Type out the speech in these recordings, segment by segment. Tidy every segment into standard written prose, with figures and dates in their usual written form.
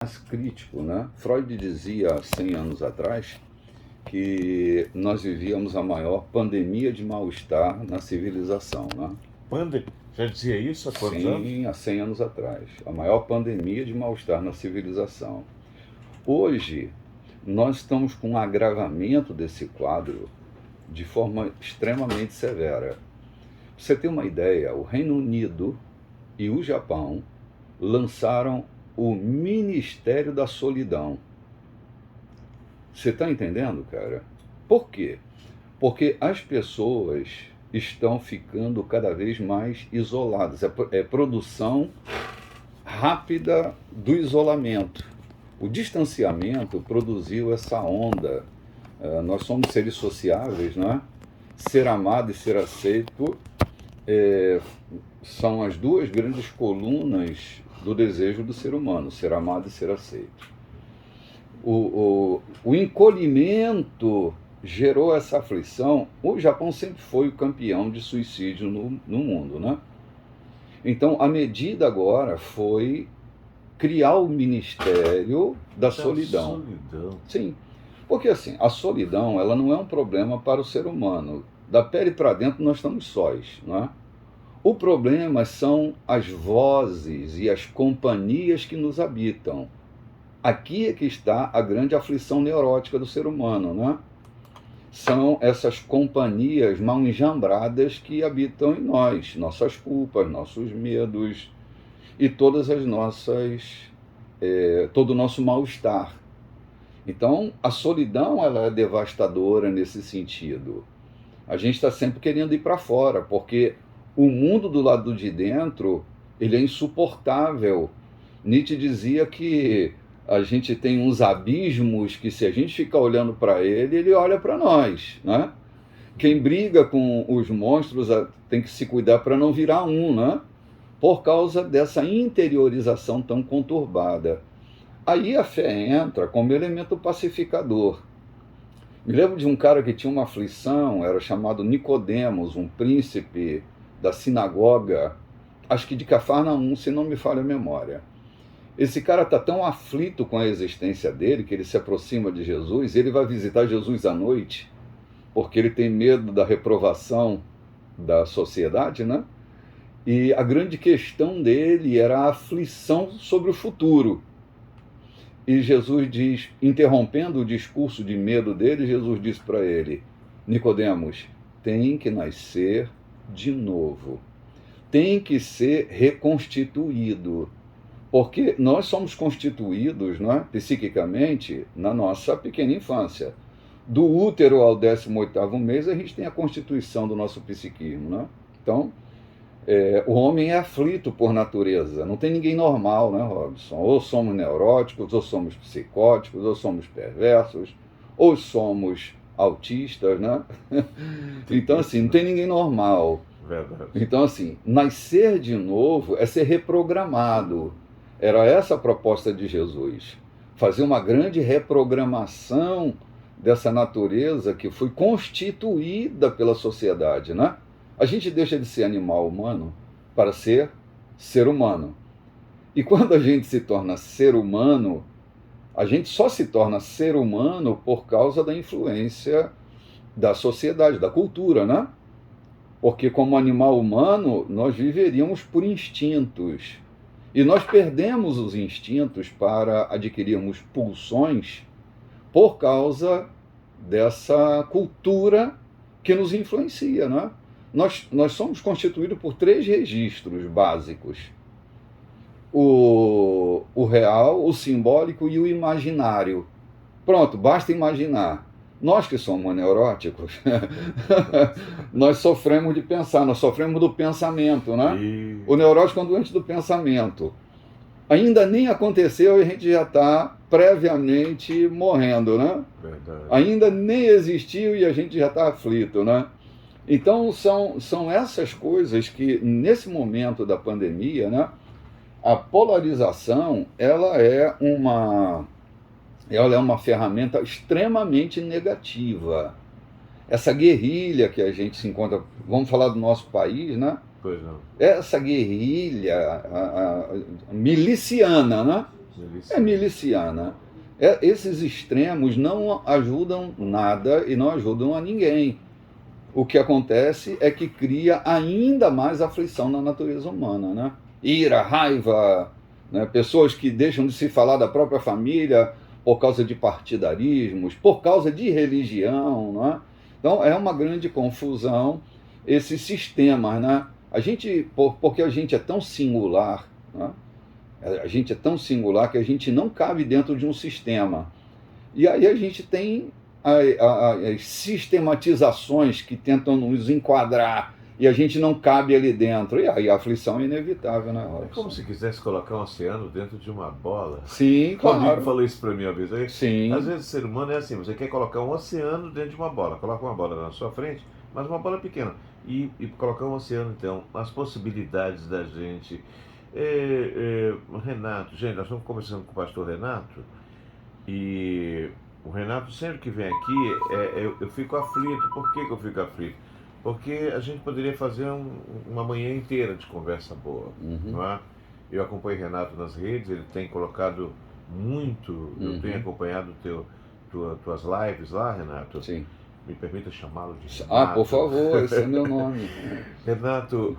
mais crítico, né? Freud dizia há 100 anos atrás que nós vivíamos a maior pandemia de mal-estar na civilização, né? Já dizia isso há quantos anos? Sim, há 100 anos atrás. A maior pandemia de mal-estar na civilização. Hoje, nós estamos com um agravamento desse quadro de forma extremamente severa. Pra você ter uma ideia, o Reino Unido e o Japão lançaram o Ministério da Solidão. Você está entendendo, cara? Por quê? Porque as pessoas estão ficando cada vez mais isoladas. É produção rápida do isolamento. O distanciamento produziu essa onda. Nós somos seres sociáveis, né? Ser amado e ser aceito são as duas grandes colunas do desejo do ser humano, ser amado e ser aceito. O encolhimento gerou essa aflição. O Japão sempre foi o campeão de suicídio no mundo, né? Então, a medida agora foi criar o Ministério da Solidão. Sim, porque assim, a solidão ela não é um problema para o ser humano. Da pele para dentro nós estamos sós, não é? O problema são as vozes e as companhias que nos habitam. Aqui é que está a grande aflição neurótica do ser humano, né? São essas companhias mal enjambradas que habitam em nós, nossas culpas, nossos medos e todas as nossas, todo o nosso mal-estar. Então, a solidão ela é devastadora nesse sentido. A gente está sempre querendo ir para fora, porque o mundo do lado de dentro ele é insuportável. Nietzsche dizia que a gente tem uns abismos que, se a gente ficar olhando para ele, ele olha para nós, né? Quem briga com os monstros tem que se cuidar para não virar um, né? Por causa dessa interiorização tão conturbada. Aí a fé entra como elemento pacificador. Me lembro de um cara que tinha uma aflição, era chamado Nicodemos, um príncipe da sinagoga, acho que de Cafarnaum, se não me falha a memória. Esse cara está tão aflito com a existência dele, que ele se aproxima de Jesus, ele vai visitar Jesus à noite, porque ele tem medo da reprovação da sociedade, né? E a grande questão dele era a aflição sobre o futuro. E Jesus diz, interrompendo o discurso de medo dele, Jesus diz para ele: Nicodemos, tem que nascer de novo. Tem que ser reconstituído. Porque nós somos constituídos, né, psiquicamente na nossa pequena infância. Do útero ao 18º mês, a gente tem a constituição do nosso psiquismo, né? Então, o homem é aflito por natureza. Não tem ninguém normal, né, Robson? Ou somos neuróticos, ou somos psicóticos, ou somos perversos, ou somos autistas, né? Então, assim, não tem ninguém normal. Verdade. Então, assim, nascer de novo é ser reprogramado. Era essa a proposta de Jesus. Fazer uma grande reprogramação dessa natureza que foi constituída pela sociedade, né? A gente deixa de ser animal humano para ser ser humano. E quando a gente se torna ser humano, a gente só se torna ser humano por causa da influência da sociedade, da cultura, né? Porque como animal humano, nós viveríamos por instintos. E nós perdemos os instintos para adquirirmos pulsões por causa dessa cultura que nos influencia, né? Nós somos constituídos por 3 registros básicos: o real, o simbólico e o imaginário. Pronto, basta imaginar. Nós que somos neuróticos, nós sofremos de pensar, nós sofremos do pensamento, né? O neurótico é um doente do pensamento. Ainda nem aconteceu e a gente já está previamente morrendo, né? Verdade. Ainda nem existiu e a gente já está aflito, né? Então são essas coisas que, nesse momento da pandemia, né, a polarização ela é uma ferramenta extremamente negativa. Essa guerrilha que a gente se encontra, vamos falar do nosso país, né? Pois não. Essa guerrilha miliciana, né? É miliciana. Esses extremos não ajudam nada e não ajudam a ninguém. O que acontece é que cria ainda mais aflição na natureza humana, né? Ira, raiva, né? Pessoas que deixam de se falar da própria família por causa de partidarismos, por causa de religião, né? Então é uma grande confusão esses sistemas, né? Porque a gente é tão singular, né? A gente é tão singular que a gente não cabe dentro de um sistema. E aí a gente tem as sistematizações que tentam nos enquadrar e a gente não cabe ali dentro. E aí a aflição é inevitável, né, Robson? É como se quisesse colocar um oceano dentro de uma bola. Sim, Um amigo claro. falou isso para mim uma vez. Aí, Sim. às vezes o ser humano é assim, você quer colocar um oceano dentro de uma bola. Coloca uma bola na sua frente, mas uma bola pequena. E colocar um oceano, então, as possibilidades da gente. Renato, gente, nós estamos conversando com o pastor Renato, e o Renato sempre que vem aqui, eu fico aflito. Por que eu fico aflito? Porque a gente poderia fazer uma manhã inteira de conversa boa, não é? Eu acompanho o Renato nas redes, ele tem colocado muito, eu tenho acompanhado tuas lives lá, Renato. Sim. Me permita chamá-lo de Renato. Ah, por favor, esse é meu nome. Renato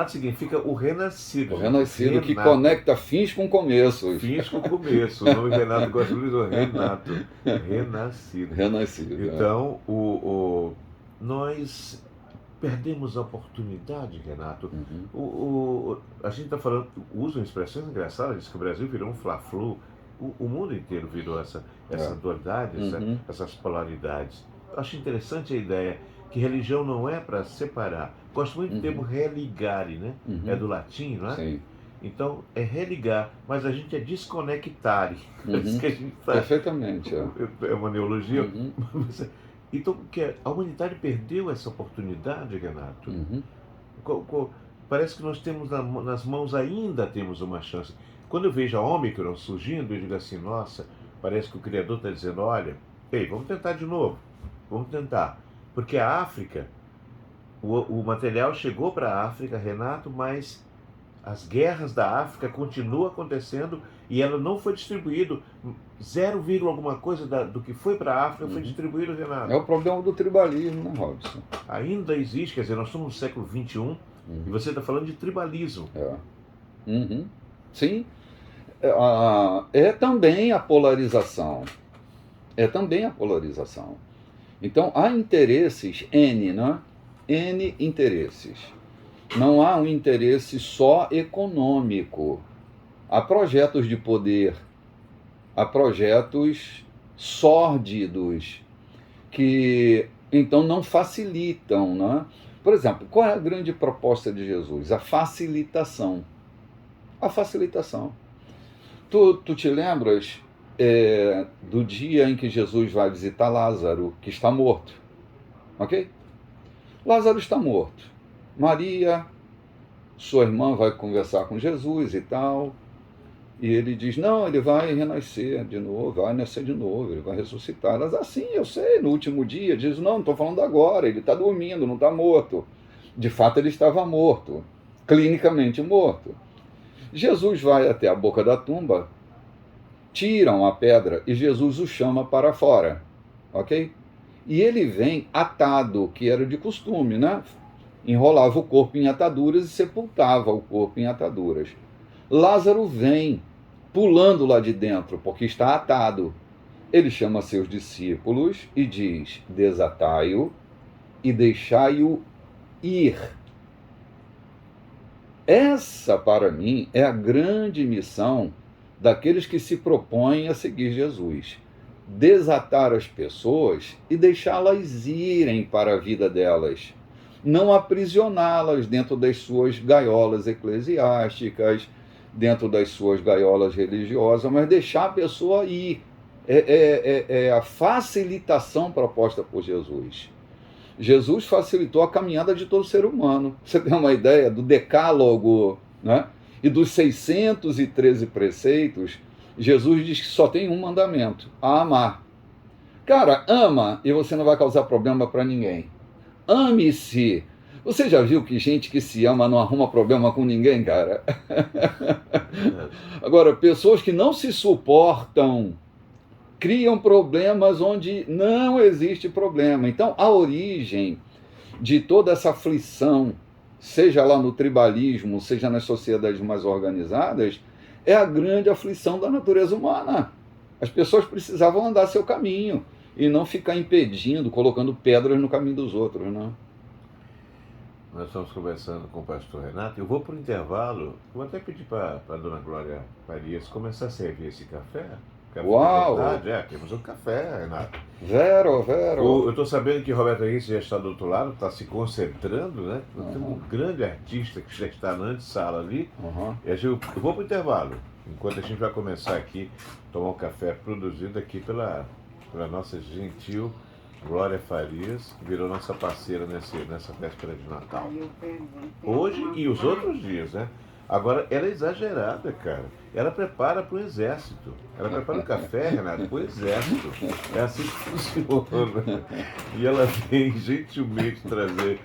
significa o renascido. O renascido, que conecta fins com começos. Fins com começo. O nome Renato gosta de dizer Renato. Renascido. Renascido. Então, nós perdemos a oportunidade, Renato. A gente está falando, usam expressões engraçadas, diz que o Brasil virou um fla-flu. O mundo inteiro virou essa dualidade, essas polaridades. Acho interessante a ideia que religião não é para separar. Gosto muito do termo religare, né? É do latim, não é? Sim. Então, é religar, mas a gente é desconectare. Que a gente Perfeitamente. É uma neologia. Então, a humanidade perdeu essa oportunidade, Renato. Parece que nós temos nas mãos, ainda temos uma chance. Quando eu vejo a Ômicron surgindo, eu digo assim, nossa, parece que o Criador está dizendo, olha, vamos tentar de novo. Vamos tentar. Porque a África, o material chegou para a África, Renato, mas as guerras da África continuam acontecendo e ela não foi distribuído. 0, alguma coisa do que foi para a África foi distribuído, Renato. É o problema do tribalismo, né, Robson? Ainda existe, quer dizer, nós estamos no século XXI e você está falando de tribalismo. Sim. É também a polarização. Então, há interesses N, né? N interesses. Não há um interesse só econômico. Há projetos de poder, há projetos sórdidos que, então, não facilitam, né? Por exemplo, qual é a grande proposta de Jesus? A facilitação. A facilitação. Tu te lembras do dia em que Jesus vai visitar Lázaro, que está morto? Ok? Lázaro está morto. Maria, sua irmã, vai conversar com Jesus e tal. E ele diz, não, ele vai renascer de novo, vai nascer de novo, ele vai ressuscitar. Elas, assim, eu sei, no último dia. Diz, não estou falando agora, ele está dormindo, não está morto. De fato, ele estava morto, clinicamente morto. Jesus vai até a boca da tumba, tiram a pedra e Jesus o chama para fora, ok? E ele vem atado, que era de costume, né? Enrolava o corpo em ataduras e sepultava o corpo em ataduras. Lázaro vem pulando lá de dentro, porque está atado. Ele chama seus discípulos e diz, desatai-o e deixai-o ir. Essa, para mim, é a grande missão daqueles que se propõem a seguir Jesus. Desatar as pessoas e deixá-las irem para a vida delas. Não aprisioná-las dentro das suas gaiolas eclesiásticas, dentro das suas gaiolas religiosas, mas deixar a pessoa ir. É a facilitação proposta por Jesus. Jesus facilitou a caminhada de todo ser humano. Você tem uma ideia do decálogo, né? E dos 613 preceitos, Jesus diz que só tem um mandamento, a amar. Cara, ama e você não vai causar problema para ninguém. Ame-se, Você já viu que gente que se ama não arruma problema com ninguém, cara? Agora, pessoas que não se suportam criam problemas onde não existe problema. Então, a origem de toda essa aflição, seja lá no tribalismo, seja nas sociedades mais organizadas, é a grande aflição da natureza humana. As pessoas precisavam andar seu caminho e não ficar impedindo, colocando pedras no caminho dos outros, né? Nós estamos conversando com o pastor Renato. Eu vou para o intervalo. Vou até pedir para a dona Glória Farias começar a servir esse café. Café Uau! Temos um café, Renato. Vero. Eu estou sabendo que Roberto Henrique já está do outro lado, está se concentrando, né? Nós temos um grande artista que já está na antessala ali. E eu vou para o intervalo, enquanto a gente vai começar aqui a tomar um café produzido aqui pela nossa gentil Glória Farias, que virou nossa parceira nessa véspera de Natal. Hoje e os outros dias, né? Agora, ela é exagerada, cara. Ela prepara para o exército. Ela prepara o café, Renato, para o exército. É assim que funciona. E ela vem gentilmente trazer,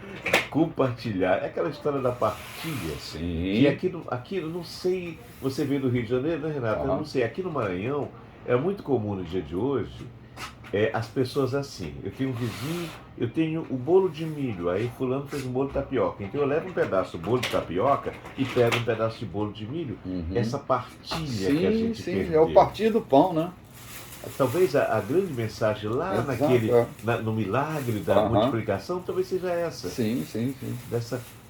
compartilhar. É aquela história da partilha. Sim. E aqui, eu não sei, você veio do Rio de Janeiro, né, Renato? Eu não sei, aqui no Maranhão, é muito comum no dia de hoje, as pessoas assim, eu tenho um vizinho, eu tenho o bolo de milho, aí fulano fez um bolo de tapioca, então eu levo um pedaço do bolo de tapioca e pego um pedaço de bolo de milho, essa partilha que a gente perdeu. É o partir do pão, né? Talvez a grande mensagem lá no milagre da multiplicação, talvez seja essa. Sim.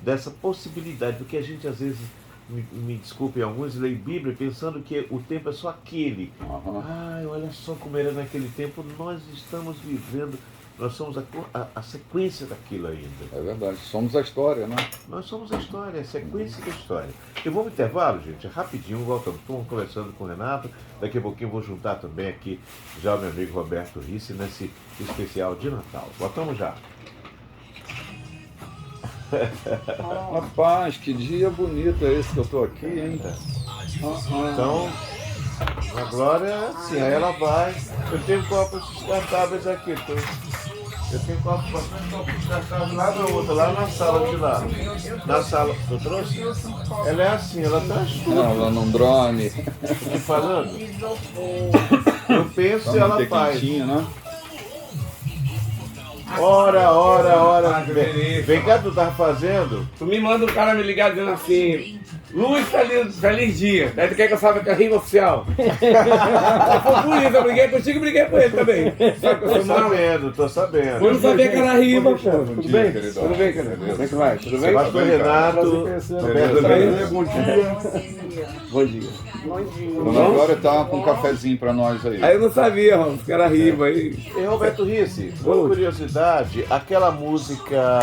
Dessa possibilidade, porque a gente às vezes, me desculpem, alguns leem Bíblia pensando que o tempo é só aquele. Ai, olha só como era naquele tempo. Nós estamos vivendo, nós somos a sequência daquilo ainda. É verdade, somos a história, né? Nós somos a história, a sequência da história. Eu vou no intervalo, gente, rapidinho, voltamos. Estamos conversando com o Renato, daqui a pouquinho eu vou juntar também aqui já o meu amigo Roberto Risse nesse especial de Natal. Voltamos já. Rapaz, que dia bonito é esse que eu tô aqui, hein? Então, a Glória, sim, aí ela vai. Eu tenho copos descartáveis aqui. Eu tenho bastante copos descartáveis lá na outra, lá na sala de lá. Na sala. Eu trouxe? Ela é assim, ela traz tudo. Ela num drone. Tô te falando? Eu penso e ela faz. Né? Ora. Vem cá, tu tá fazendo? Tu me manda um cara me ligar dizendo assim, Luiz, feliz dia. Daí tu quer que eu saiba que é rima oficial. Foi por isso, eu briguei contigo e briguei com ele também. Tô sabendo. Eu não sabia que era rima, pô. Tudo bem? Querido. Tudo bem, querido? Como é que vai? Tudo bem? Pastor Renato. Bom dia. Dona Glória tá com um cafezinho pra nós aí. Aí eu não sabia, Ramos, que era rima aí. E Roberto Risse, uma curiosidade, aquela música